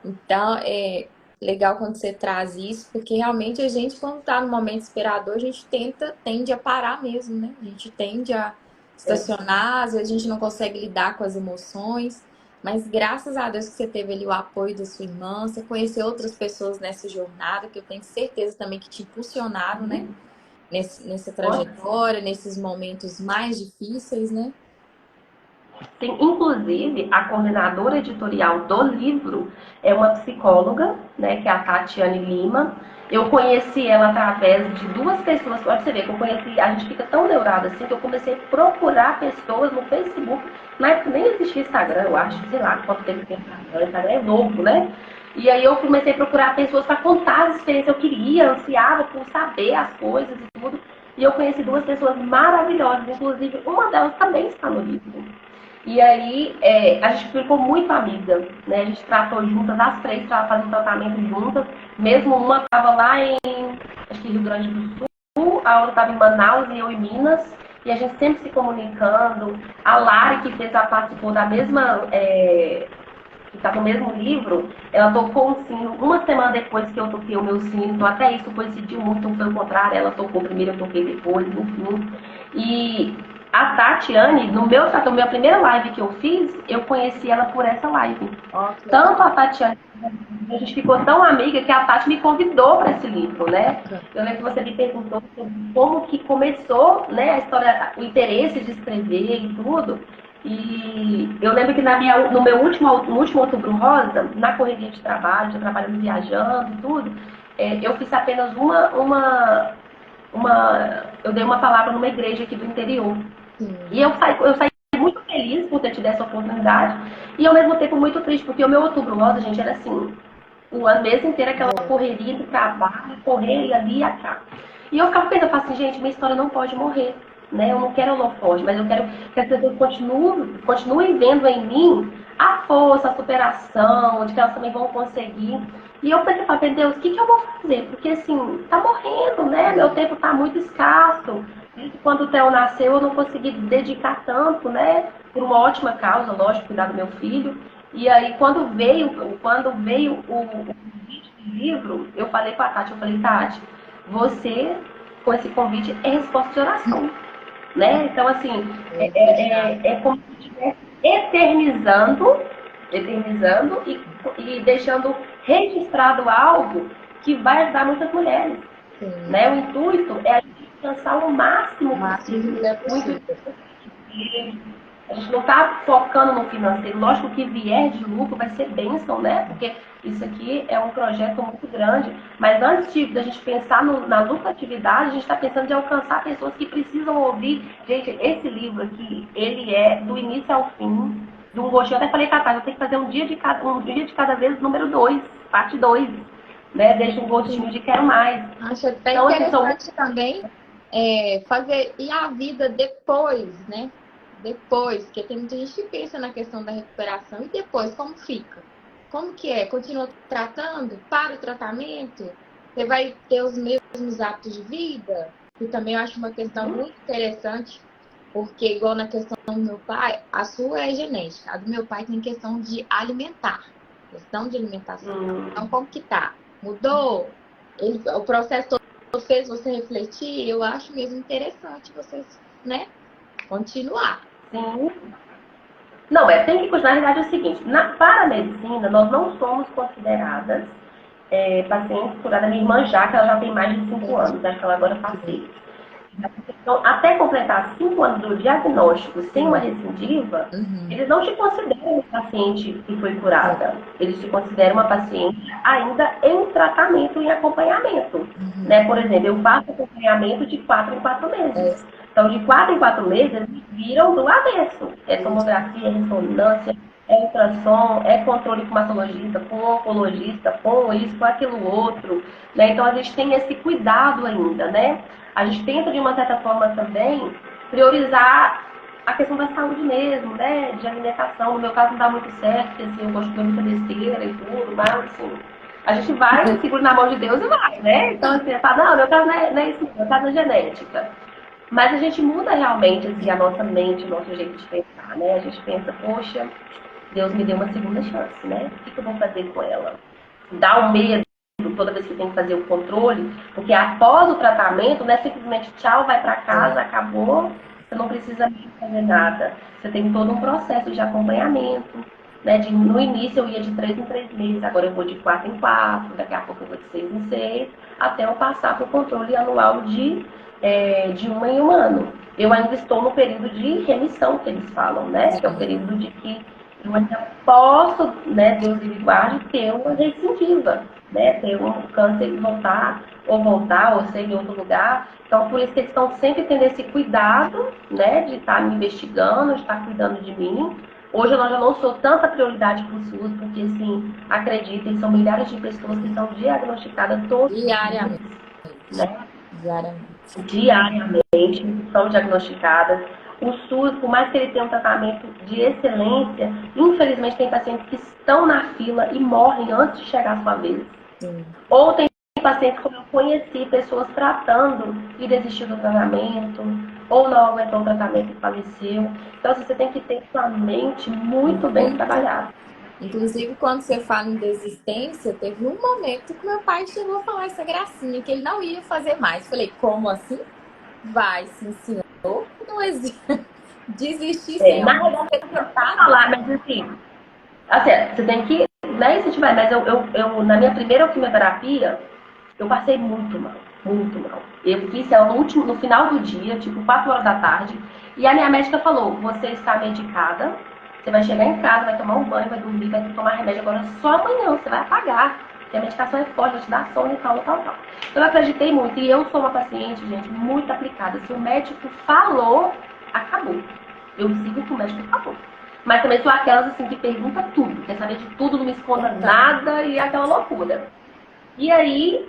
Então, é legal quando você traz isso, porque realmente a gente, quando está no momento inspirador, a gente tende a parar mesmo, né? A gente tende a estacionar, às vezes a gente não consegue lidar com as emoções, mas graças a Deus que você teve ali o apoio da sua irmã, você conheceu outras pessoas nessa jornada, que eu tenho certeza também que te impulsionaram, né? Nessa trajetória, nesses momentos mais difíceis, né? Tem, inclusive, a coordenadora editorial do livro é uma psicóloga, né, que é a Tatiane Lima. Eu conheci ela através de duas pessoas. Pode você ver que eu conheci, a gente fica tão neurada assim que eu comecei a procurar pessoas no Facebook. Na época nem existia Instagram, eu acho, sei lá quanto tempo tem Instagram. Instagram é novo, né? E aí eu comecei a procurar pessoas para contar as experiências. Eu queria, ansiava por saber as coisas e tudo. E eu conheci duas pessoas maravilhosas, inclusive uma delas também está no livro. E aí a gente ficou muito amiga, né? A gente tratou juntas, as três fazendo tratamento juntas. Mesmo uma estava lá em, acho que Rio Grande do Sul, a outra estava em Manaus e eu em Minas. E a gente sempre se comunicando. A Lari, que participou da mesma, que tá no mesmo livro, ela tocou um sino uma semana depois que eu toquei o meu sino, então até isso coincidiu muito, então foi o contrário, ela tocou primeiro, eu toquei depois, enfim. E a Tatiane, no minha primeira live que eu fiz, eu conheci ela por essa live. Ó, que Tanto a legal. Tatiane, a gente ficou tão amiga que a Tati me convidou para esse livro, né? Bacana. Eu lembro que você me perguntou sobre como que começou, né, a história, o interesse de escrever e tudo. E eu lembro que no último Outubro Rosa, na correria de trabalho, já trabalhando viajando e tudo, eu fiz apenas eu dei uma palavra numa igreja aqui do interior. Sim. E eu saí muito feliz por ter tido essa oportunidade e ao mesmo tempo muito triste, porque o meu Outubro Rosa, gente, era assim, o ano mês inteiro aquela Bom, correria de trabalho, correr ali e cá. E eu ficava pensando, eu falo assim, gente, minha história não pode morrer, né? Eu não quero holofote, mas eu quero que as pessoas continuem vendo em mim a força, a superação, de que elas também vão conseguir. E eu pensei, Deus, o que eu vou fazer? Porque assim, tá morrendo, né? Meu tempo tá muito escasso. Desde quando o Theo nasceu, eu não consegui dedicar tanto, né? Por uma ótima causa, lógico, cuidar do meu filho. E aí, quando veio o convite do livro, eu falei com a Tati, Tati, você, com esse convite, é resposta de oração, né? Então, assim, é verdade. é como se estivesse eternizando e deixando registrado algo que vai ajudar muitas mulheres, Sim. né? O intuito é a gente alcançar o O máximo máximo de possível. mulher O intuito possível. a gente não está focando no financeiro. Lógico que vier de lucro vai ser bênção, né? Porque isso aqui é um projeto muito grande. Mas antes da gente pensar na lucratividade, a gente está pensando em alcançar pessoas que precisam ouvir. Gente, esse livro aqui, ele é do início ao fim, de um gostinho. Eu até falei, Catar, eu tenho que fazer um dia de cada vez, número 2, parte 2. Né? Deixa um gostinho de quero mais. Acho até Então, assim, são interessante também fazer e a vida depois, né? Depois, porque tem muita gente que pensa na questão da recuperação e depois, como fica? Como que é? Continua tratando? Para o tratamento? Você vai ter os mesmos hábitos de vida? E também eu acho uma questão muito interessante, porque igual na questão do meu pai, a sua é genética, a do meu pai tem questão de alimentar, questão de alimentação. Então, como que tá? Mudou? O processo todo fez você refletir? Eu acho mesmo interessante vocês, né, continuar. sim. Não, tem que continuar. Na verdade é o seguinte, para a medicina, nós não somos consideradas pacientes curadas. Minha irmã já, que ela já tem mais de 5 Entendi. anos, acho que ela agora faz 6. Então, até completar 5 anos do diagnóstico sem uma Sim. recidiva, Uhum. eles não te consideram uma paciente que foi É. curada. Eles te consideram uma paciente ainda em tratamento e acompanhamento. Uhum. Né? Por exemplo, eu faço acompanhamento de 4 em 4 É, meses. Então, de 4 em 4 meses, eles viram do avesso. É isso. tomografia, é ressonância, é ultrassom, é controle com mastologista, com oncologista, com isso, com aquilo outro. Né? Então, a gente tem esse cuidado ainda, né? A gente tenta, de uma certa forma, também priorizar a questão da saúde mesmo, né? De alimentação. No meu caso, não dá muito certo, porque assim, eu gosto de comer muita besteira e tudo, mas assim, a gente vai, segura na mão de Deus e vai, né? Então, assim, fala, não, meu caso não é isso, meu caso é genética. Mas a gente muda realmente assim, a nossa mente, o nosso jeito de pensar, né? A gente pensa, poxa, Deus me deu uma segunda chance, né? O que eu vou fazer com ela? Dá o medo toda vez que tem que fazer o controle, porque após o tratamento, não é simplesmente tchau, vai para casa, É. acabou, você não precisa fazer nada. Você tem todo um processo de acompanhamento. Né? No início eu ia de 3 em 3 meses, agora eu vou de 4 em 4, daqui a pouco eu vou de 6 em 6, até eu passar para o controle anual de 1 em 1 ano. Eu ainda estou no período de remissão, que eles falam, né? Que é o Sim. período de que eu ainda posso, né, Deus me guarde, ter uma recidiva, né? Ter um câncer e voltar, ou ser em outro lugar. Então, por isso que eles estão sempre tendo esse cuidado, né, de estar me investigando, de estar cuidando de mim. Hoje eu já não sou tanta prioridade para o SUS, porque, assim, acreditem, são milhares de pessoas que são diagnosticadas todos os dias, Diariamente. né? Diariamente. Diariamente são diagnosticadas. O SUS, por mais que ele tenha um tratamento de excelência, infelizmente tem pacientes que estão na fila e morrem antes de chegar a sua vez. Sim. Ou tem pacientes, como eu conheci, pessoas tratando e desistiu do tratamento, ou não aguentou o tratamento e faleceu. Então, você tem que ter sua mente muito bem Muito. trabalhada. Inclusive, quando você fala em desistência, teve um momento que meu pai chegou a falar essa gracinha, que ele não ia fazer mais. Falei, como assim? Vai, sim, senhor. Não existe. Desistir sem Na alguém verdade, ter eu vou tentado. falar, mas assim, você tem que, né, incentivar, mas na minha primeira quimioterapia, eu passei muito mal, muito mal. Eu fiz ela no final do dia, tipo 4 horas da tarde, e a minha médica falou, você está medicada, você vai chegar em casa, vai tomar um banho, vai dormir, vai tomar remédio agora só amanhã, você vai apagar, porque a medicação é forte, vai te dar sono e tal, tal, tal. Então eu acreditei muito, e eu sou uma paciente, gente, muito aplicada. Se o médico falou, acabou. Eu sigo o que o médico falou. Mas também sou aquelas assim que pergunta tudo, quer saber de tudo, não me esconda Então, nada e é aquela loucura. E aí,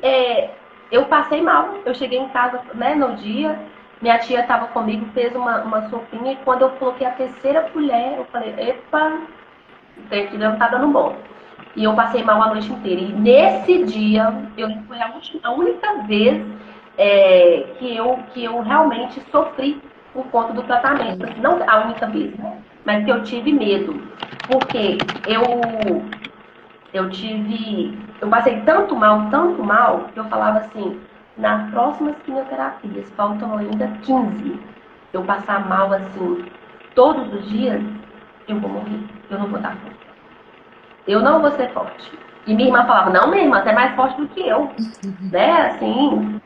eu passei mal. Eu cheguei em casa, né, no dia. Minha tia estava comigo, fez uma sopinha. E quando eu coloquei a terceira colher, eu falei: epa, tem que não tá dando bom. E eu passei mal a noite inteira. E nesse dia, foi a única vez que eu realmente sofri por conta do tratamento. Assim, não a única vez, né? Mas que eu tive medo. Porque eu passei tanto mal, que eu falava assim, nas próximas quimioterapias, faltam ainda 15. Eu passar mal assim, todos os dias, eu vou morrer, eu não vou dar conta. Eu não vou ser forte. E minha irmã falava, não, minha irmã, você é mais forte do que eu. Né, assim,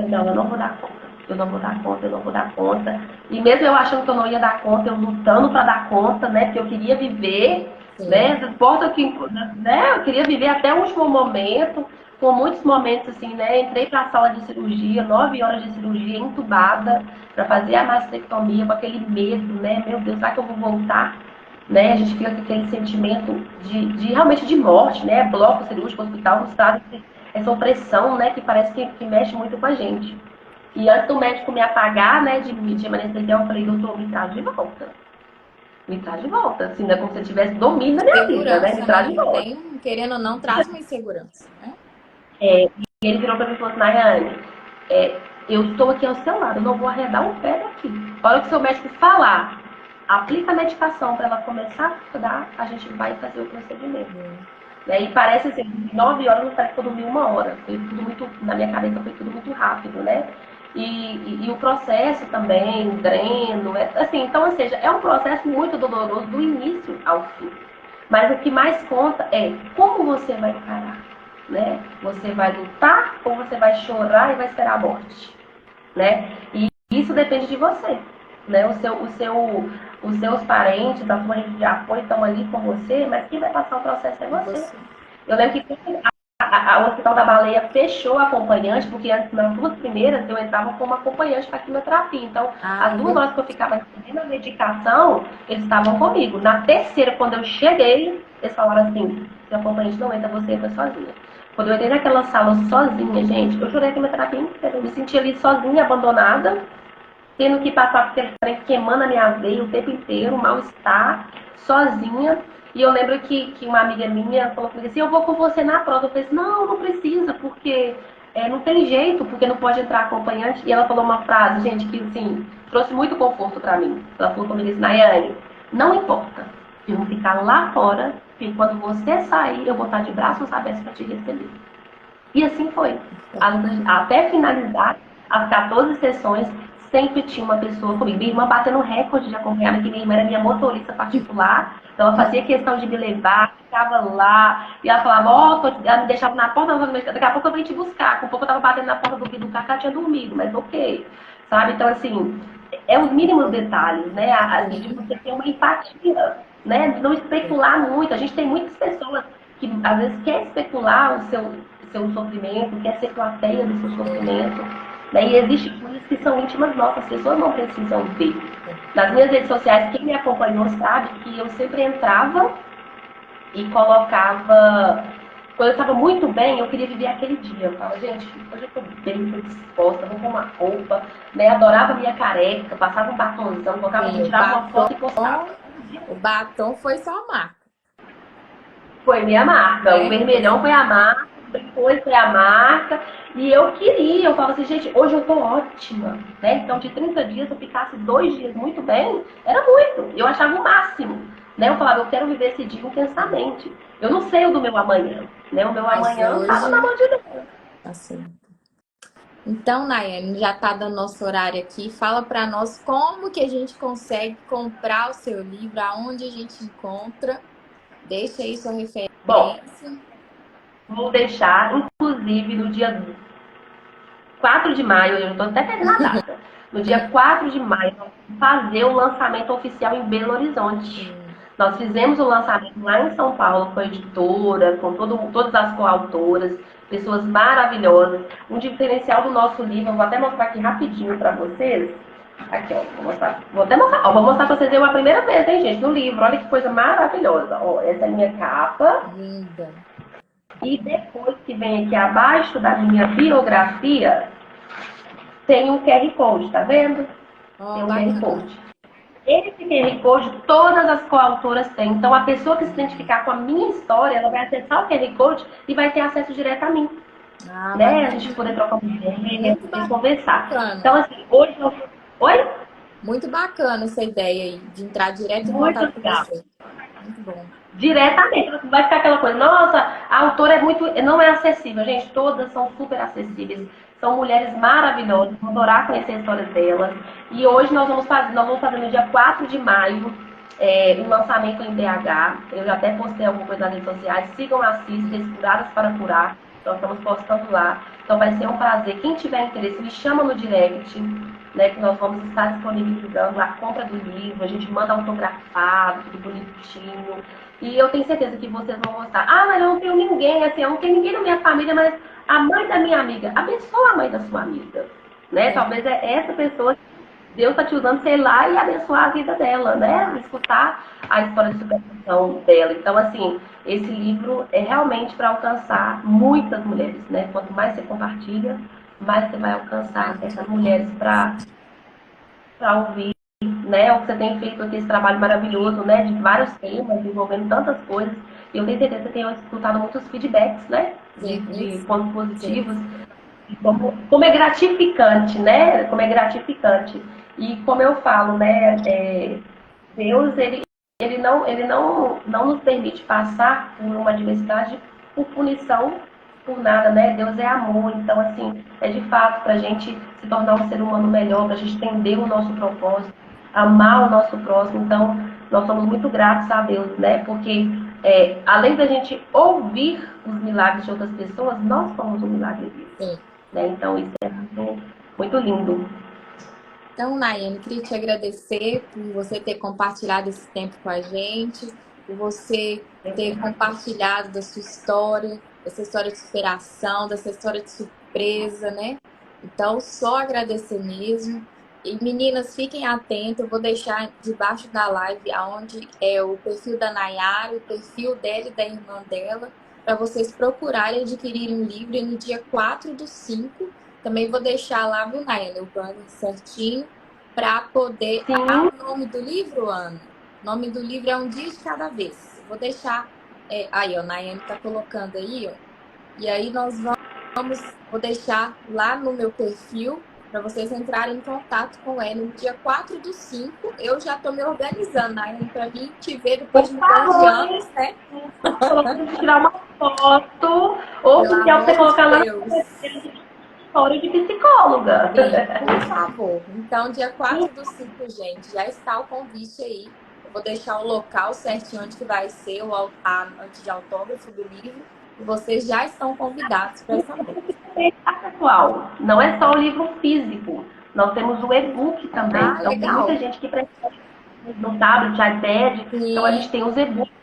não, eu não vou dar conta. Eu não vou dar conta, eu não vou dar conta. E mesmo eu achando que eu não ia dar conta, eu lutando para dar conta, né? Porque eu queria viver, né? sim. Não importa que, né? Eu queria viver até o último momento, com muitos momentos assim, né? Entrei para a sala de cirurgia, 9 horas de cirurgia, entubada, para fazer a mastectomia, com aquele medo, né? Meu Deus, será que eu vou voltar? Né? A gente fica com aquele sentimento de realmente de morte, né? Bloco cirúrgico, hospital, no estado, essa opressão, né? Que parece que mexe muito com a gente. E antes do médico me apagar, né? De anestesiar, eu falei, doutor, me traz de volta. Me traz de volta. Assim, né? Como se eu tivesse domínio da minha vida, né? Me Segurança, traz né? de Que volta. tem, querendo ou não, traz uma insegurança, né? E ele virou pra mim e falou assim, Nayane, eu estou aqui ao seu lado, eu não vou arredar um pé daqui. A hora que o seu médico falar, aplica a medicação para ela começar a estudar, a gente vai fazer o procedimento. Né? E parece assim, 9 horas, não parece que eu dormi 1 hora. Foi tudo muito, na minha cabeça foi tudo muito rápido, né? E o processo também, o dreno, assim, então, ou seja, é um processo muito doloroso do início ao fim. Mas o que mais conta é como você vai encarar, né? Você vai lutar ou você vai chorar e vai esperar a morte, né? E isso depende de você, né? Os seus parentes, a sua rede de apoio estão ali com você, mas quem vai passar o processo é É você. você. Eu lembro que o Hospital da Baleia fechou a acompanhante, porque nas 2 primeiras eu entrava como acompanhante para quimioterapia. Então, as Ah, 2 horas que eu ficava recebendo a medicação, eles estavam comigo. Na terceira, quando eu cheguei, eles falaram assim: se a acompanhante não entra, você entra sozinha. Quando eu entrei naquela sala sozinha, gente, eu chorei a quimioterapia inteira. Eu me senti ali sozinha, abandonada, tendo que passar por aquele trem queimando a minha veia o tempo inteiro, mal-estar, sozinha. E eu lembro que uma amiga minha falou comigo assim, eu vou com você na prova. Eu falei assim, não, não precisa, porque não tem jeito, porque não pode entrar acompanhante. E ela falou uma frase, gente, que assim, trouxe muito conforto pra mim. Ela falou comigo assim, Nayane, não importa, eu vou ficar lá fora, e quando você sair, eu vou estar de braços abertos para te receber. E assim foi. Até finalizar as 14 sessões, sempre tinha uma pessoa comigo. Minha irmã batendo recorde de acompanhamento, que minha irmã era minha motorista particular. Então ela fazia questão de me levar, ficava lá. E ela falava, ela me deixava na porta, daqui a pouco eu venho te buscar. Com um pouco eu tava batendo na porta do carro, ela tinha dormido, mas ok. Sabe? Então, assim, é os mínimos detalhes, né? Assim, de você ter uma empatia, né? De não especular muito. A gente tem muitas pessoas que às vezes quer especular o seu sofrimento, quer ser plateia do seu sofrimento. Né? E existem coisas que são íntimas nossas, as pessoas não precisam ver. Nas minhas redes sociais, quem me acompanhou sabe que eu sempre entrava e colocava. Quando eu estava muito bem, eu queria viver aquele dia. Eu falava, gente, hoje eu estou bem, estou disposta, vou com uma roupa, né? Adorava minha careca, passava um batonzão, colocava, sim, tirava uma foto e postava. o batom foi só a marca, Foi minha marca. O né? vermelhão foi a marca, depois foi a marca. E eu queria, eu falava assim, gente, hoje eu tô ótima. Né? Então, de 30 dias, se eu ficasse 2 dias muito bem, era muito. Eu achava o máximo. né? Eu falava, eu quero viver esse dia intensamente. Eu não sei o do meu amanhã, né? O meu Mas amanhã estava na hoje, mão de Deus. assim. Então, Nayane, já está dando nosso horário aqui. Fala para nós como que a gente consegue comprar o seu livro, aonde a gente encontra. Deixa aí sua Bom, referência. vou deixar, inclusive, no dia 4 de maio, eu estou até perdendo a data. No dia 4 de maio, nós vamos fazer o lançamento oficial em Belo Horizonte. Sim. Nós fizemos o lançamento lá em São Paulo com a editora, com todas as coautoras, pessoas maravilhosas. Um diferencial do nosso livro, eu vou até mostrar aqui rapidinho para vocês. Aqui, ó, vou mostrar. Vou até mostrar, ó, vou mostrar para vocês uma primeira vez, hein, gente, no livro. Olha que coisa maravilhosa. Ó, essa é a minha capa. Linda. E depois que vem aqui abaixo da minha biografia, tem um QR Code, tá vendo? Tem Ó, um QR bacana. Code. Esse QR Code todas as coautoras têm. Então a pessoa que se identificar com a minha história, ela vai acessar o QR Code e vai ter acesso direto a mim. Ah, Né? A bacana. gente poder trocar uma ideia, Muito poder conversar. bacana. Então, assim, hoje eu... Oi? Muito bacana essa ideia aí, de entrar direto em Muito contato com legal. você. Muito bom. Diretamente. Vai ficar aquela coisa, nossa, a autora é muito. Não é acessível, gente. Todas são super acessíveis. São mulheres maravilhosas. Vou adorar conhecer a história delas. E hoje nós vamos fazer no dia 4 de maio um lançamento em BH. Eu já até postei alguma coisa nas redes sociais. Sigam a Sisters, Curadas para Curar. Nós estamos postando lá. Então vai ser um prazer. Quem tiver interesse, me chama no direct, né? Que nós vamos estar disponibilizando a compra do livro. A gente manda autografado, tudo bonitinho. E eu tenho certeza que vocês vão gostar. Ah, mas eu não tenho ninguém, assim, eu não tenho ninguém na minha família, mas a mãe da minha amiga, abençoa a mãe da sua amiga, né? É. Talvez é essa pessoa que Deus está te usando, sei lá, e abençoar a vida dela, né? Escutar a história de superação dela. Então, assim, esse livro é realmente para alcançar muitas mulheres, né? Quanto mais você compartilha, mais você vai alcançar essas mulheres para ouvir, né? O que você tem feito aqui, esse trabalho maravilhoso, né? De vários temas, envolvendo tantas coisas. E eu tenho certeza que você tem escutado muitos feedbacks, né? De Sim, pontos sim. positivos. E como é gratificante, né? Como é gratificante. E como eu falo, né? Deus, ele não nos permite passar por uma adversidade por punição, por nada, né? Deus é amor. Então, assim, é de fato para a gente se tornar um ser humano melhor, para a gente entender o nosso propósito, amar o nosso próximo. Então, nós somos muito gratos a Deus, né? Porque além da gente ouvir os milagres de outras pessoas, nós somos um milagre vivo, Sim. né? Então, isso é muito, muito lindo. Então, Nayane, queria te agradecer por você ter compartilhado esse tempo com a gente, por você ter compartilhado da sua história, dessa história de superação, dessa história de surpresa, né? Então, só agradecer mesmo. E meninas, fiquem atentas, eu vou deixar debaixo da live aonde é o perfil da Nayara, o perfil dela e da irmã dela, para vocês procurarem adquirir um livro. E no dia 4/5, também vou deixar lá, viu, Nayane, o banner certinho, para poder... Ah, Sim, o nome do livro, Ana? O nome do livro é Um Dia de Cada Vez. Vou deixar... aí, ó, Nayane tá colocando aí, ó. E aí nós vou deixar lá no meu perfil para vocês entrarem em contato com ela no dia 4/5. Eu já estou me organizando, Nayane, para mim te ver depois por de milhões de favor, anos, né? colocando de tirar uma foto, ou Pelo oficial você amor de colocar lá na Deus. história de psicóloga. Sim, por favor. Então, dia 4/5, gente, já está o convite aí. Eu vou deixar o local certinho onde que vai ser antes de autógrafo do livro. E vocês já estão convidados para essa noite. Pessoal, não é só o livro físico, nós temos o e-book também. Ah, Então tem muita legal. gente que precisa no tablet, iPad, então a gente Sim, tem os e-books,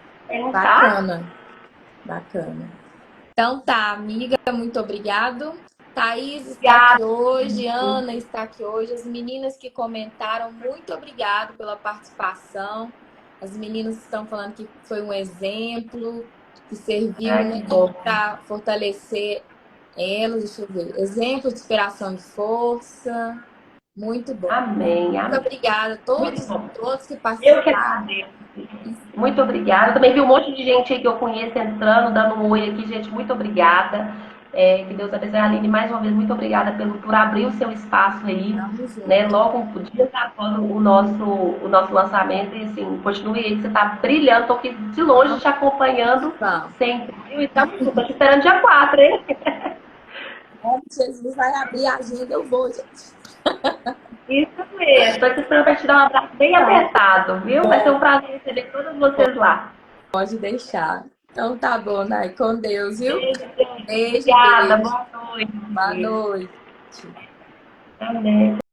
tá? bacana, bacana. Então tá, amiga, muito obrigado. Thaís está aqui Obrigada. hoje, Ana está aqui hoje, as meninas que comentaram, muito obrigado pela participação. As meninas estão falando que foi um exemplo, que serviu, Ai, né, que bom. para fortalecer elas. Deixa eu ver. Exemplo de inspiração e força. Muito bom. Amém, Muito amém. obrigada a Muito todos e bom. todas que Eu que participaram. agradeço. Muito obrigada. Também vi um monte de gente aí que eu conheço entrando, dando um oi aqui, gente. Muito obrigada. Que Deus abençoe. Aline, mais uma vez, muito obrigada por abrir o seu espaço aí, Tamo junto. né? Logo um dia após o nosso lançamento. E assim, continue aí, que você está brilhando. Estou aqui de longe te acompanhando Vamos. sempre, viu? Então, estou te esperando dia 4, hein? Jesus vai abrir a agenda, eu vou, gente. Isso mesmo. Estou te esperando para te dar um abraço bem Tá apertado, viu? Vai ser um prazer receber todos bom, vocês lá. pode deixar. Então tá bom, Nai. Com Deus, viu? Beijo, Beijo, obrigada. beijo. Boa Boa noite. noite. Amém.